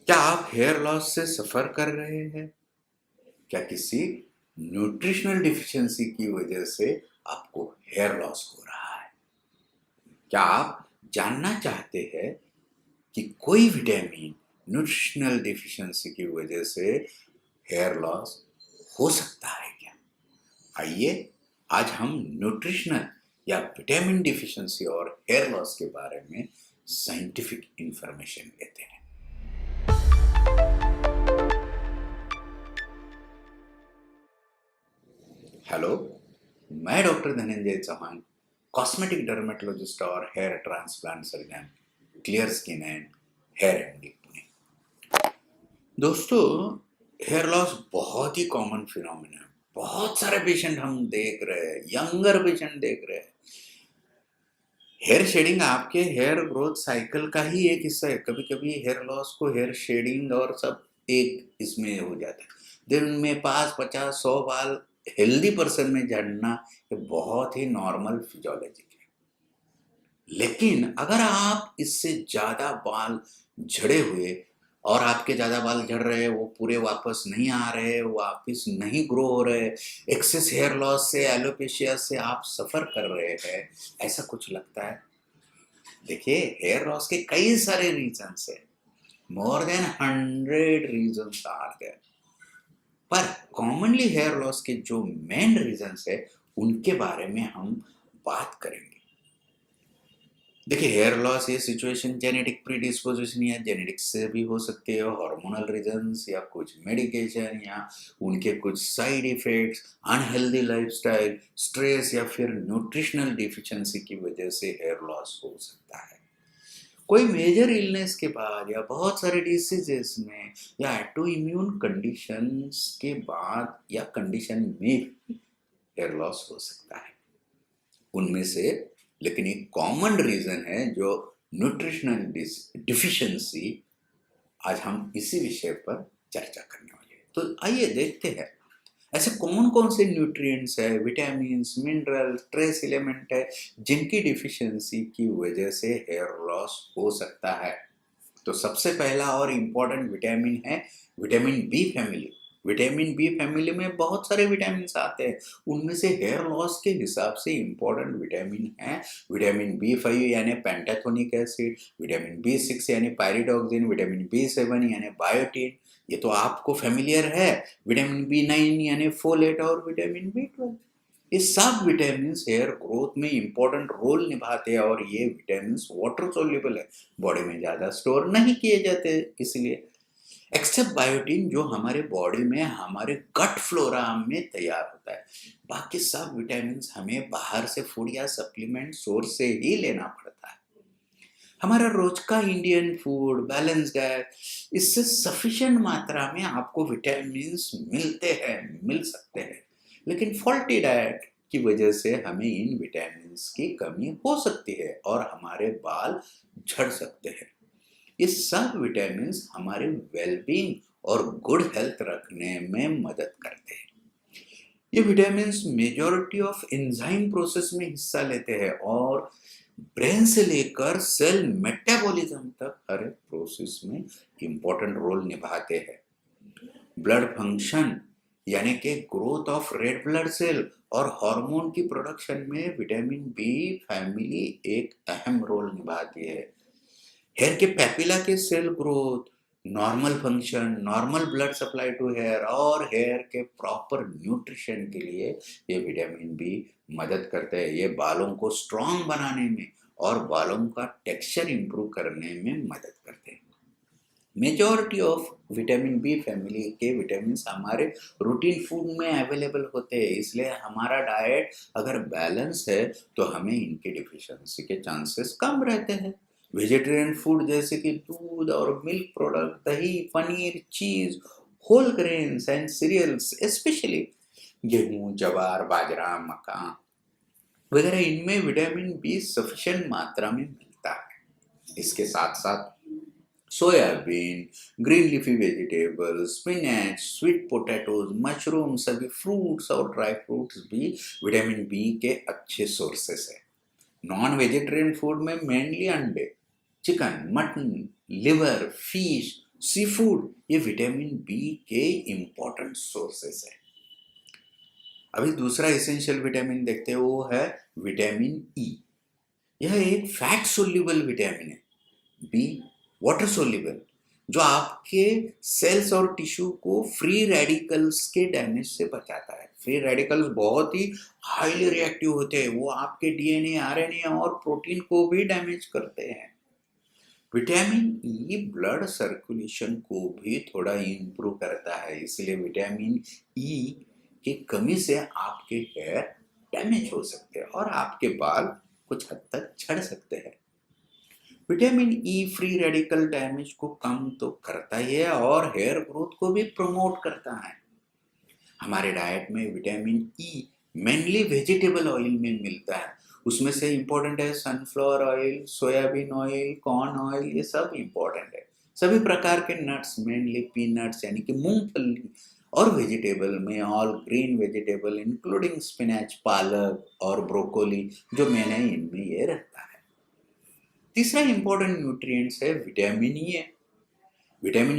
क्या आप hair loss से सफर कर रहे हैं? क्या किसी न्यूट्रिशनल डिफिशियंसी की वजह से आपको हेयर लॉस हो रहा है? क्या आप जानना चाहते हैं कि कोई विटामिन न्यूट्रिशनल डिफिशियंसी की वजह से हेयर लॉस हो सकता है क्या? आइए आज हम न्यूट्रिशनल या विटामिन डिफिशियंसी और हेयर लॉस के बारे में साइंटिफिक इंफॉर्मेशन लेते हैं। हेलो, मैं doctor Dhananjay Chauhan, cosmetic dermatologist और hair transplant surgeon, clear skin and hair MD Pune. दोस्तों, हेयर लॉस बहुत ही कॉमन फिनोमिना है। बहुत सारे पेशेंट हम देख रहे हैं, यंगर पेशेंट देख रहे हैं। हेयर शेडिंग आपके हेयर ग्रोथ साइकिल का ही एक हिस्सा है। कभी कभी हेयर लॉस को हेयर शेडिंग और सब एक इसमें हो जाता है। दिन में 5, 50, 100 बाल हेल्दी पर्सन में झड़ना ये बहुत ही नॉर्मल फिजियोलॉजिक है। लेकिन अगर आप इससे ज्यादा बाल झड़े हुए और आपके ज्यादा बाल झड़ रहे हैं, वो पूरे वापस नहीं आ रहे, वापस नहीं ग्रो हो रहे, एक्सेस हेयर लॉस से, एलोपेशिया से आप सफर कर रहे हैं, ऐसा कुछ लगता है? देखिए, हेयर लॉस के कई सारे रीजंस है। More than 100 reasons are there. पर कॉमनली हेयर लॉस के जो मेन रीजंस है उनके बारे में हम बात करेंगे। देखिए, हेयर लॉस ये सिचुएशन जेनेटिक प्रीडिस्पोजिशन या जेनेटिक्स से भी हो सकती है, हार्मोनल रीजंस या कुछ मेडिकेशन या उनके कुछ side effects, unhealthy lifestyle, stress या फिर न्यूट्रिशनल डिफिशियंसी की वजह से हेयर लॉस हो सकता है। कोई मेजर इलनेस के बाद या बहुत सारे डिसीजेस में या ऑटो इम्यून कंडीशंस के बाद या कंडीशन में भी हेयर लॉस हो सकता है। उनमें से लेकिन एक कॉमन रीजन है जो न्यूट्रिशनल डिफिशियंसी। आज हम इसी विषय पर चर्चा करने वाले हैं। तो आइए देखते हैं ऐसे कौन कौन से न्यूट्रिएंट्स है, विटामिन्स, मिनरल, ट्रेस एलिमेंट है जिनकी डिफिशियंसी की वजह से हेयर लॉस हो सकता है। तो सबसे पहला और इम्पोर्टेंट विटामिन है vitamin B family. Vitamin B family में बहुत सारे विटामिन आते हैं। उनमें से हेयर लॉस के हिसाब से इम्पोर्टेंट विटामिन है विटामिन बी 5 यानी पेंटाथोनिक एसिड, विटामिन बी 6 यानी पायरिडॉक्सिन, विटामिन बी 7 यानी बायोटिन, ये तो आपको फेमिलियर है। विटामिन बी 9 यानी फोलेट और विटामिन बी 12, ये सब विटामिन हेयर ग्रोथ में इंपॉर्टेंट रोल निभाते हैं और ये विटामिन वाटर सोल्यूबल है, बॉडी में ज्यादा स्टोर नहीं किए जाते इसलिए। एक्सेप्ट बायोटिन जो हमारे बॉडी में हमारे गट फ्लोरा में तैयार होता है। बाकी सब विटामिन हमें बाहर से फूड या सप्लीमेंट सोर्स से ही लेना पड़ता है। हमारा रोज का इंडियन फूड बैलेंस डाइट, इससे सफिशिएंट मात्रा में आपको विटामिन मिलते हैं, मिल सकते हैं। लेकिन फॉल्टी डाइट की वजह से हमें इन विटामिन की कमी हो सकती है और हमारे बाल झड़ सकते हैं। ये सब विटामिन हमारे वेलबींग और गुड हेल्थ रखने में मदद करते हैं। ये vitamin majority of enzyme process में हिस्सा लेते हैं और ब्रेन से लेकर सेल मेटाबॉलिज्म तक हर एक प्रोसेस में इंपॉर्टेंट रोल निभाते हैं। ब्लड फंक्शन यानी कि growth of red blood cell और हार्मोन की प्रोडक्शन में विटामिन बी फैमिली एक अहम रोल निभाती है। हेयर के पेपिला के cell growth, normal function, normal blood supply to hair और हेयर के प्रॉपर न्यूट्रिशन के लिए ये विटामिन बी मदद करते हैं। ये बालों को स्ट्रांग बनाने में और बालों का टेक्सचर इंप्रूव करने में मदद करते हैं। Majority of vitamin B family के विटामिन हमारे रूटीन फूड में अवेलेबल होते हैं, इसलिए हमारा डाइट अगर बैलेंस है तो हमें इनके डिफिशियंसी के चांसेस कम रहते हैं। वेजिटेरियन फूड जैसे कि दूध और मिल्क प्रोडक्ट, दही, paneer, cheese, whole grains and cereals, specially गेहूं, जवार, बाजरा, मक्का वगैरह, इनमें विटामिन बी सफिशिएंट मात्रा में मिलता है। इसके साथ साथ soybean, green leafy vegetables, spinach, sweet potatoes, mushroom, सभी फ्रूट्स और ड्राई फ्रूट्स भी विटामिन बी के अच्छे सोर्सेस है। नॉन वेजिटेरियन फूड में मेनली अंडे, chicken, mutton, liver, fish sea food, ये विटामिन बी के इंपॉर्टेंट सोर्सेस है। अभी दूसरा एसेंशियल विटामिन देखते हैं, वो है विटामिन ई। यह एक फैट सोल्यूबल विटामिन है। बी वाटर सोल्यूबल, जो आपके सेल्स और टिश्यू को फ्री रेडिकल्स के डैमेज से बचाता है। फ्री रेडिकल्स बहुत ही हाईली रिएक्टिव होते हैं, वो आपके डीएनए, आरएनए और प्रोटीन को भी डैमेज करते हैं। विटामिन ई ब्लड सर्कुलेशन को भी थोड़ा इम्प्रूव करता है, इसलिए विटामिन ई की कमी से आपके हेयर डैमेज हो सकते हैं और आपके बाल कुछ हद तक झड़ सकते हैं। Vitamin E free radical damage को कम तो करता ही है और हेयर ग्रोथ को भी प्रमोट करता है। हमारे डाइट में vitamin E mainly vegetable oil में मिलता है। उसमें से इम्पोर्टेंट है sunflower oil, soybean oil, corn oil, ये सब इम्पोर्टेंट है। सभी प्रकार के नट्स, मेनली पीनट्स यानी कि मूंगफली, और वेजिटेबल में all green vegetable including spinach, पालक और ब्रोकोली, जो मैंने इनमें ये रहता है। तीसरा इंपॉर्टेंट न्यूट्रिएंट्स है विटामिन ए। विटामिन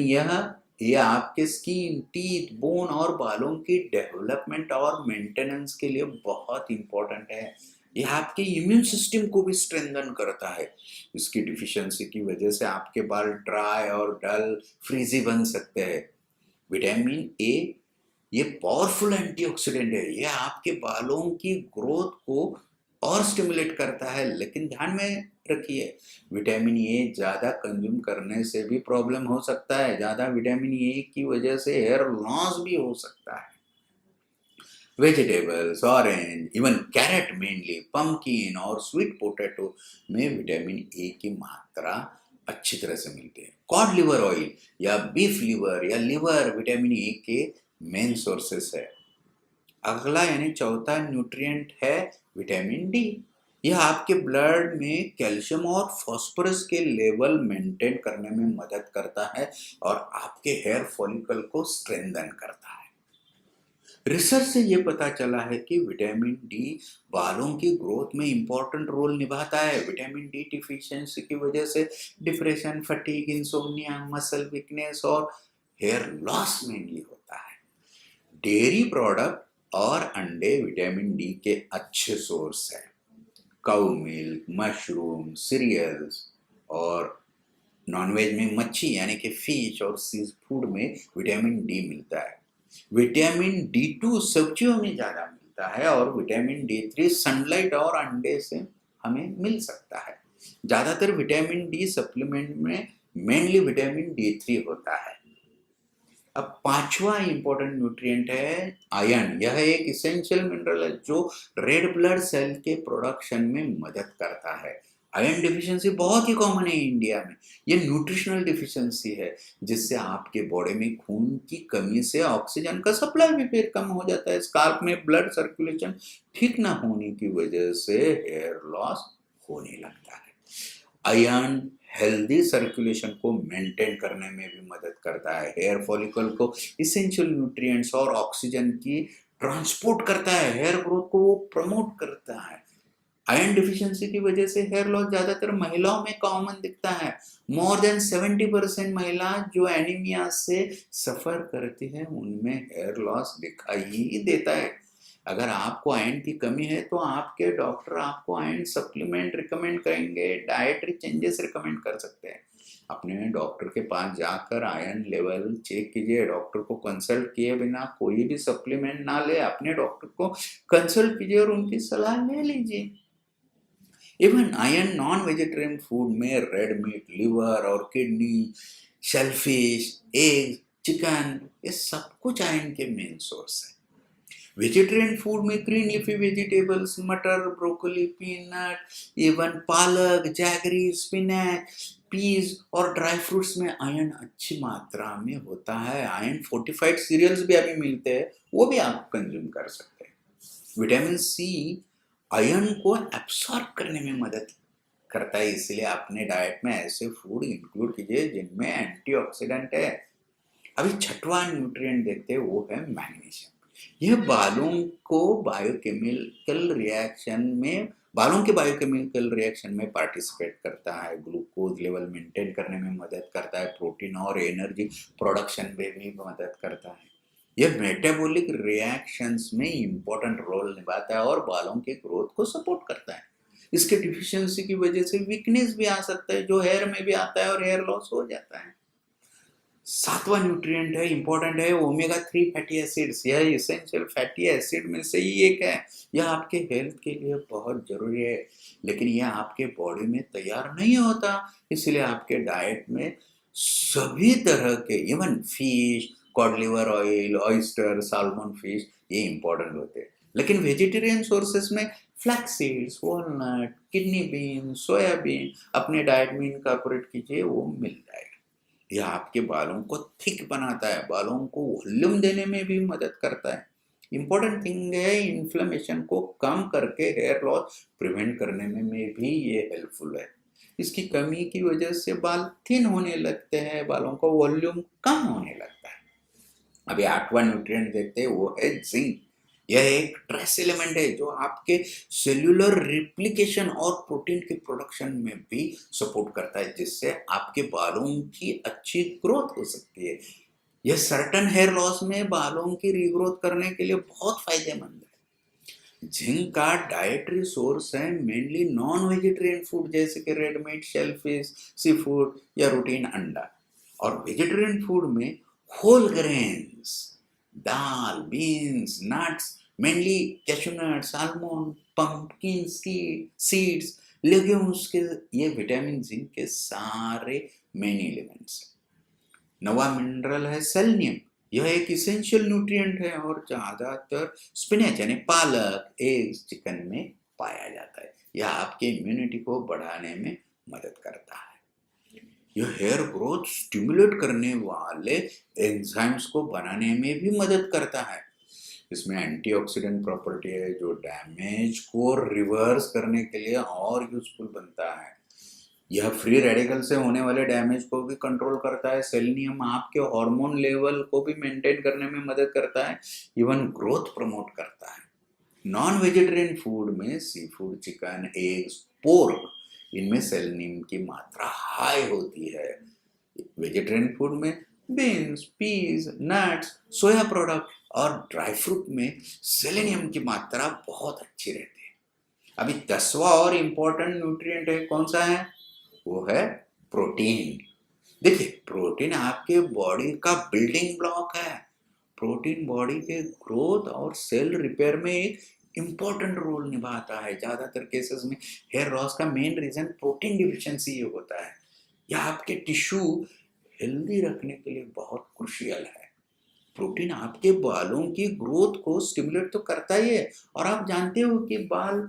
ये आपके स्किन, टीथ, बोन और बालों की डेवलपमेंट और मेंटेनेंस के लिए बहुत इंपॉर्टेंट है। ये आपके इम्यून सिस्टम को भी स्ट्रेंथन करता है। इसकी डिफिशियंसी की वजह से आपके बाल ड्राई और डल, फ्रीजी बन सकते हैं। विटामिन ए ये पावरफुल एंटीऑक्सीडेंट है, ये आपके बालों की ग्रोथ को और स्टिमुलेट करता है। लेकिन ध्यान में रखिए, विटामिन ए ज़्यादा कंज्यूम करने से भी प्रॉब्लम हो सकता है। ज़्यादा विटामिन ए की वजह से हेयर लॉस भी हो सकता है। Vegetables, orange, even carrot, mainly pumpkin और स्वीट पोटैटो में विटामिन ए की मात्रा अच्छी तरह से मिलती है। कॉड लिवर ऑयल या बीफ लिवर या लिवर विटामिन ए के मेन सोर्सेस है। अगला यानी चौथा न्यूट्रिएंट है विटामिन डी। यह आपके ब्लड में कैल्शियम और फास्फोरस के लेवल मेंटेन करने में मदद करता है और आपके हेयर फॉलिकल को स्ट्रेंथन करता है। रिसर्च से ये पता चला है कि विटामिन डी बालों की ग्रोथ में इंपॉर्टेंट रोल निभाता है। विटामिन डी डिफिशियंसी की वजह से depression, fatigue, insomnia, muscle weakness और हेयर लॉस मेनली होता है। डेयरी प्रोडक्ट और अंडे विटामिन डी के अच्छे सोर्स हैं। काउ मिल्क, मशरूम, सीरियल्स और नॉनवेज में मच्छी यानी कि फिश और सी फूड में विटामिन डी मिलता है। विटामिन डी टू सब्जियों में ज़्यादा मिलता है और विटामिन डी थ्री सनलाइट और अंडे से हमें मिल सकता है। ज़्यादातर विटामिन डी सप्लीमेंट में मेनली विटामिन डी थ्री होता है। अब पांचवा इंपॉर्टेंट न्यूट्रिएंट है आयरन। यह एक इसेंशियल मिनरल है जो रेड ब्लड सेल के प्रोडक्शन में मदद करता है। आयरन डिफिशियंसी बहुत ही कॉमन है इंडिया में। ये न्यूट्रिशनल डिफिशियंसी है जिससे आपके बॉडी में खून की कमी से ऑक्सीजन का सप्लाई भी फिर कम हो जाता है। स्काल्प में ब्लड सर्कुलेशन ठीक ना होने की वजह से हेयर लॉस होने लगता है। आयरन हेल्दी सर्कुलेशन को मेंटेन करने में भी मदद करता है। हेयर फॉलिकल को इसेंशियल न्यूट्रिएंट्स और ऑक्सीजन की ट्रांसपोर्ट करता है। हेयर ग्रोथ को वो प्रमोट करता है। आयरन डिफिशियंसी की वजह से हेयर लॉस ज्यादातर महिलाओं में कॉमन दिखता है। मोर देन 70% महिला जो एनीमिया से सफर करती है उनमें हेयर लॉस दिखाई ही देता है। अगर आपको आयरन की कमी है तो आपके डॉक्टर आपको आयरन सप्लीमेंट रिकमेंड करेंगे, डाइटरी चेंजेस रिकमेंड कर सकते हैं। अपने डॉक्टर के पास जाकर आयरन लेवल चेक कीजिए। डॉक्टर को कंसल्ट किए बिना कोई भी सप्लीमेंट ना ले, अपने डॉक्टर को कंसल्ट कीजिए और उनकी सलाह ले लीजिए। Even iron non vegetarian food में रेड मीट, लिवर और किडनी, शेलफिश, एग, चिकन, ये सब कुछ आयरन के मेन सोर्स है। वेजिटेरियन फूड में ग्रीन लीफी वेजिटेबल्स, मटर, ब्रोकोली, पीनट, इवन पालक, जैगरी, स्पिनच, पीज और ड्राई फ्रूट्स में आयरन अच्छी मात्रा में होता है। आयरन फोर्टिफाइड सीरियल्स भी अभी मिलते हैं, वो भी आप कंज्यूम कर सकते हैं। विटामिन सी आयरन को एब्सॉर्ब करने में मदद करता है, इसलिए अपने डाइट में ऐसे फूड इंक्लूड कीजिए जिनमें एंटीऑक्सीडेंट है। अभी छठवां न्यूट्रिएंट देखते हैं, वो है मैग्नीशियम। यह बालों को बायोकेमिकल रिएक्शन में बालों के बायोकेमिकल रिएक्शन में पार्टिसिपेट करता है, ग्लूकोज लेवल मेंटेन करने में मदद करता है, प्रोटीन और एनर्जी प्रोडक्शन में भी मदद करता है। यह मेटाबॉलिक रिएक्शंस में इंपॉर्टेंट रोल निभाता है और बालों के ग्रोथ को सपोर्ट करता है। इसके डिफिशियंसी की वजह से वीकनेस भी आ सकता है, जो हेयर में भी आता है और हेयर लॉस हो जाता है। सातवां न्यूट्रिएंट है, इंपॉर्टेंट है, ओमेगा 3 फैटी एसिड्स। यह इसेंशियल फैटी एसिड में से ही एक है। यह आपके हेल्थ के लिए बहुत जरूरी है, लेकिन यह आपके बॉडी में तैयार नहीं होता, इसलिए आपके डाइट में सभी तरह के, even fish, code liver oil, oyster, salmon fish, ये इंपॉर्टेंट होते हैं। लेकिन वेजिटेरियन सोर्सेस में flax seeds, walnut, kidney bean, soybean अपने डाइट में इनकॉर्पोरेट कीजिए, वो मिल जाएगा। यह आपके बालों को थिक बनाता है, बालों को वॉल्यूम देने में भी मदद करता है। इंपॉर्टेंट थिंग है, इन्फ्लेमेशन को कम करके हेयर लॉस प्रिवेंट करने में भी ये हेल्पफुल है। इसकी कमी की वजह से बाल थिन होने लगते हैं, बालों का वॉल्यूम कम होने लगता है। अभी 8वां न्यूट्रिएंट देखते हैं, वो है जिंक। यह एक ट्रेस एलिमेंट है जो आपके सेल्यूलर रिप्लिकेशन और प्रोटीन के प्रोडक्शन में भी सपोर्ट करता है, जिससे आपके बालों की अच्छी ग्रोथ हो सकती है। यह सर्टन हेयर लॉस में बालों की रीग्रोथ करने के लिए बहुत फायदेमंद है। जिंक का डाइटरी सोर्स है मेनली नॉन वेजिटेरियन फूड, जैसे कि red meat, shellfish, seafood या रूटीन अंडा। और वेजिटेरियन फूड में होल ग्रेन्स, दाल, beans, nuts, mainly cashew nuts, almond, pumpkin seeds, legumes के, ये विटामिन जिंक के सारे मेन एलिमेंट्स। नवा मिनरल है सेलेनियम। यह एक इसेंशियल न्यूट्रिएंट है और ज्यादातर स्पिनच यानी पालक, एग्स, चिकन में पाया जाता है। यह आपके इम्यूनिटी को बढ़ाने में मदद करता है। यह हेयर ग्रोथ स्टिमुलेट करने वाले एंजाइम्स को बनाने में भी मदद करता है। इसमें एंटीऑक्सीडेंट प्रॉपर्टी है जो डैमेज को रिवर्स करने के लिए और यूजफुल बनता है। यह फ्री रेडिकल से होने वाले डैमेज को भी कंट्रोल करता है। सेलेनियम आपके हार्मोन लेवल को भी मेंटेन करने में मदद करता है, इवन ग्रोथ प्रमोट करता है। नॉन वेजिटेरियन फूड में seafood, chicken, eggs, pork, इनमें सेलेनियम की मात्रा हाई होती है। वेजिटेरियन फूड में beans, peas, nuts, soya product और ड्राई फ्रूट में सेलेनियम की मात्रा बहुत अच्छी रहती है। अभी 10वां और इम्पोर्टेंट न्यूट्रिएंट है, कौन सा है? वो है प्रोटीन। देखिए, प्रोटीन आपके बॉडी का बिल्डिंग ब्लॉक है। प्रोटीन बॉडी के ग्रोथ और सेल रिपेयर में एक इम्पोर्टेंट रोल निभाता है। ज्यादातर केसेस में हेयर लॉस का मेन रीजन प्रोटीन डिफिशिएंसी होता है। यह आपके टिश्यू हेल्दी रखने के लिए बहुत क्रूशियल है। प्रोटीन आपके बालों की ग्रोथ को स्टिमुलेट तो करता ही है, और आप जानते हो कि बाल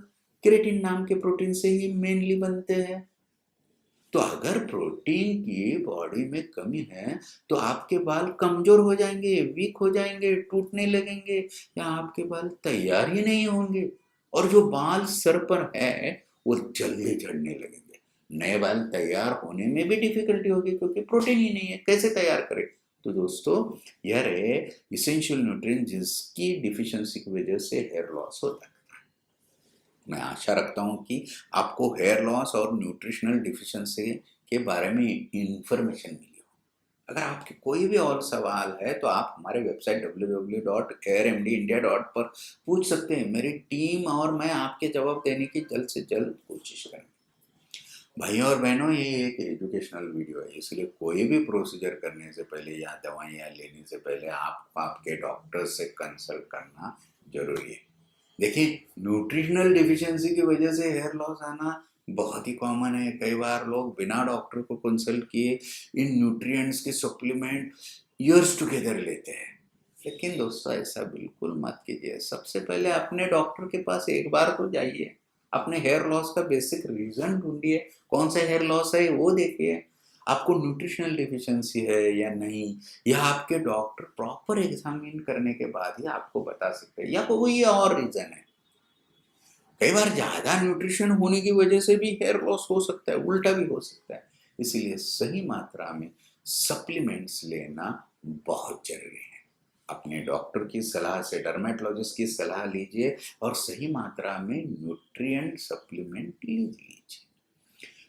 केराटिन नाम के प्रोटीन से ही मेनली बनते हैं। तो अगर प्रोटीन की बॉडी में कमी है तो आपके बाल कमजोर हो जाएंगे, वीक हो जाएंगे, टूटने लगेंगे, या आपके बाल तैयार ही नहीं होंगे। और जो बाल सर पर है वो जल्दी झड़ने लगेंगे। नए बाल तैयार होने में भी डिफिकल्टी होगी क्योंकि प्रोटीन ही नहीं है, कैसे तैयार करें? तो दोस्तों, यह रहे इसेंशियल न्यूट्रिएंट जिसकी डिफिशियंसी की वजह से हेयर लॉस होता है। मैं आशा रखता हूँ कि आपको हेयर लॉस और न्यूट्रिशनल डिफिशिएंसी के बारे में इंफॉर्मेशन मिली हो। अगर आपके कोई भी और सवाल है तो आप हमारे वेबसाइट www.hairmdindia.in पर पूछ सकते हैं। मेरी टीम और मैं आपके जवाब देने की जल्द से जल्द कोशिश करेंगे। भाइयों और बहनों, ये एक एजुकेशनल वीडियो है, इसलिए कोई भी प्रोसीजर करने से पहले या दवाइयाँ लेने से पहले आपको आपके डॉक्टर से कंसल्ट करना जरूरी है। देखिए, न्यूट्रिशनल डिफिशियंसी की वजह से हेयर लॉस आना बहुत ही कॉमन है। कई बार लोग बिना डॉक्टर को कंसल्ट किए इन न्यूट्रिएंट्स के सप्लीमेंट ईयर्स टुगेदर लेते हैं। लेकिन दोस्तों, ऐसा बिल्कुल मत कीजिए। सबसे पहले अपने डॉक्टर के पास एक बार तो जाइए, अपने हेयर लॉस का बेसिक रीजन ढूंढिए, कौन सा हेयर लॉस है वो देखिए, आपको न्यूट्रिशनल डिफिशियंसी है या नहीं, यह आपके डॉक्टर प्रॉपर एग्जामिन करने के बाद ही आपको बता सकते हैं, या कोई और रीजन है। कई बार ज्यादा न्यूट्रिशन होने की वजह से भी हेयर लॉस हो सकता है, उल्टा भी हो सकता है। इसीलिए सही मात्रा में सप्लीमेंट्स लेना बहुत जरूरी है। अपने डॉक्टर की सलाह से, डर्मेटोलॉजिस्ट की सलाह लीजिए और सही मात्रा में न्यूट्रिएंट सप्लीमेंट लीजिए।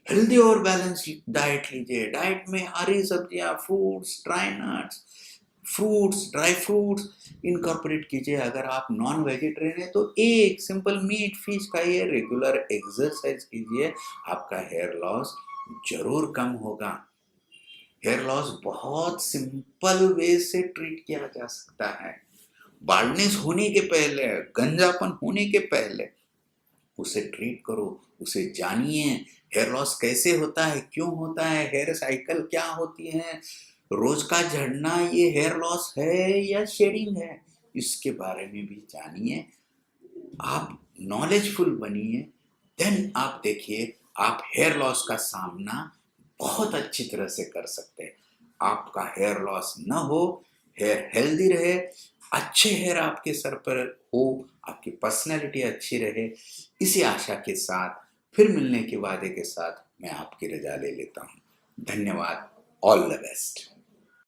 हेल्दी और बैलेंस्ड डाइट लीजिए। डाइट में हरी सब्जियां, फ्रूट्स, ड्राई फ्रूट्स इनकॉर्पोरेट कीजिए। अगर आप नॉन वेजिटेरियन है तो एक सिंपल मीट फिश खाइए, रेगुलर एक्सरसाइज कीजिए, आपका हेयर लॉस जरूर कम होगा। हेयर लॉस बहुत सिंपल वे से ट्रीट किया जा सकता है। बाल्डनेस होने के पहले, गंजापन होने के पहले उसे ट्रीट करो, उसे जानिए। हेयर लॉस कैसे होता है, क्यों होता है, हेयर साइकिल क्या होती है, रोज का झड़ना ये हेयर लॉस है या शेडिंग है, इसके बारे में भी जानिए। आप नॉलेजफुल बनिए, देन आप देखिए आप हेयर लॉस का सामना बहुत अच्छी तरह से कर सकते हैं। आपका हेयर लॉस ना हो, हेयर हेल्दी रहे, अच्छे हेयर आपके सर पर हो, आपकी पर्सनैलिटी अच्छी रहे, इसी आशा के साथ फिर मिलने के वादे के साथ मैं आपकी रजा ले लेता हूँ। धन्यवाद। All the best.